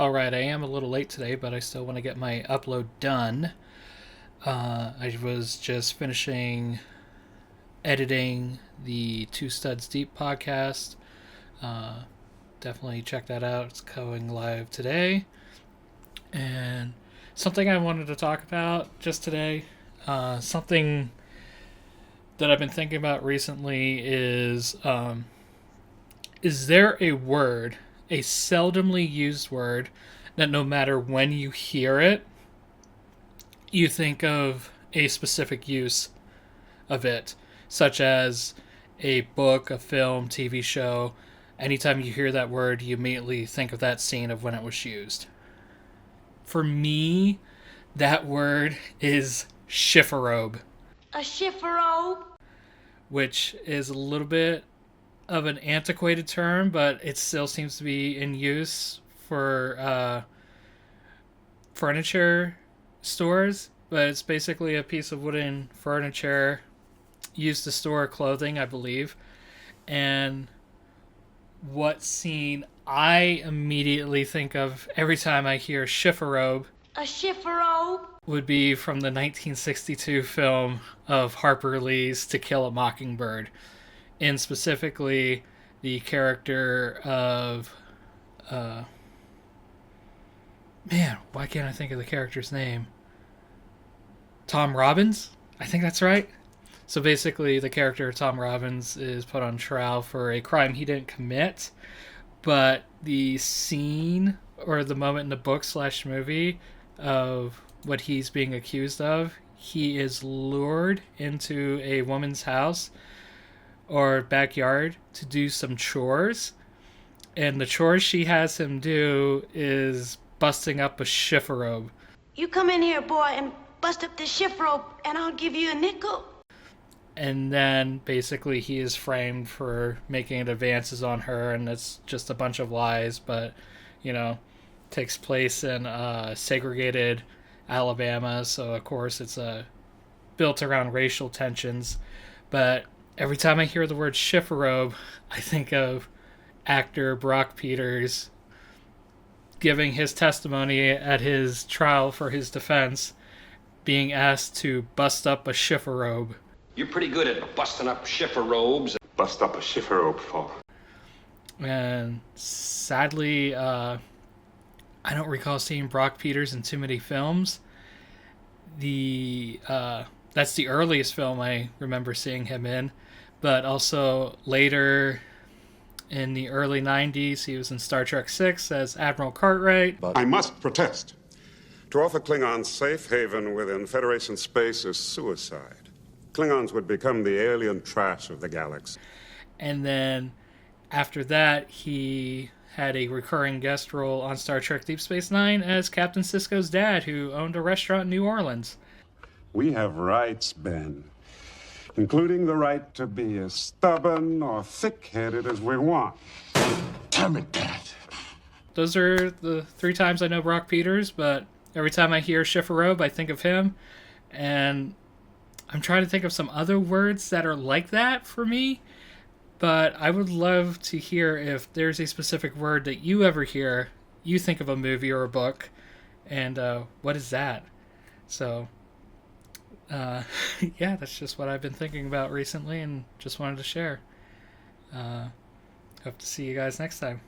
Alright, I am a little late today, but I still want to get my upload done. I was just finishing editing the Two Studs Deep podcast. Uh, Definitely check that out. It's going live today. And something I wanted to talk about just today, something that I've been thinking about recently is there a word, a seldomly used word, that no matter when you hear it, you think of a specific use of it, such as a book, a film, TV show. Anytime you hear that word, you immediately think of that scene of when it was used. For me, that word is chifforobe, A chifferobe? which is a little bit of an antiquated term, but it still seems to be in use for furniture stores. But it's basically a piece of wooden furniture used to store clothing, I believe. And what scene I immediately think of every time I hear chifforobe A chifferobe? would be from the 1962 film of Harper Lee's To Kill a Mockingbird, and specifically the character of man, why can't I think of the character's name? Tom Robbins? I think that's right. So basically, the character Tom Robbins is put on trial for a crime he didn't commit, but the scene or the moment in the book slash movie of what he's being accused of, he is lured into a woman's house or backyard to do some chores, and the chores she has him do is busting up a chifforobe. You come in here, boy, and bust up this chifferobe, and I'll give you a nickel. And then basically he is framed for making advances on her, and it's just a bunch of lies, but takes place in segregated Alabama, so of course it's built around racial tensions. But every time I hear the word chifforobe, I think of actor Brock Peters giving his testimony at his trial for his defense, being asked to bust up a chifforobe. You're pretty good at busting up chifferobes. Bust up a chifferobe for. And sadly, I don't recall seeing Brock Peters in too many films. That's the earliest film I remember seeing him in, but also later in the early 90s, he was in Star Trek VI as Admiral Cartwright. I must protest. To offer Klingons safe haven within Federation space is suicide. Klingons would become the alien trash of the galaxy. And then after that, he had a recurring guest role on Star Trek Deep Space Nine as Captain Sisko's dad, who owned a restaurant in New Orleans. We have rights, Ben, including the right to be as stubborn or thick-headed as we want. Damn it, Dad. Those are the 3 times I know Brock Peters, but every time I hear chifforobe, I think of him. And I'm trying to think of some other words that are like that for me, but I would love to hear if there's a specific word that you ever hear, you think of a movie or a book, and what is that? So, yeah, that's just what I've been thinking about recently and just wanted to share. Hope to see you guys next time.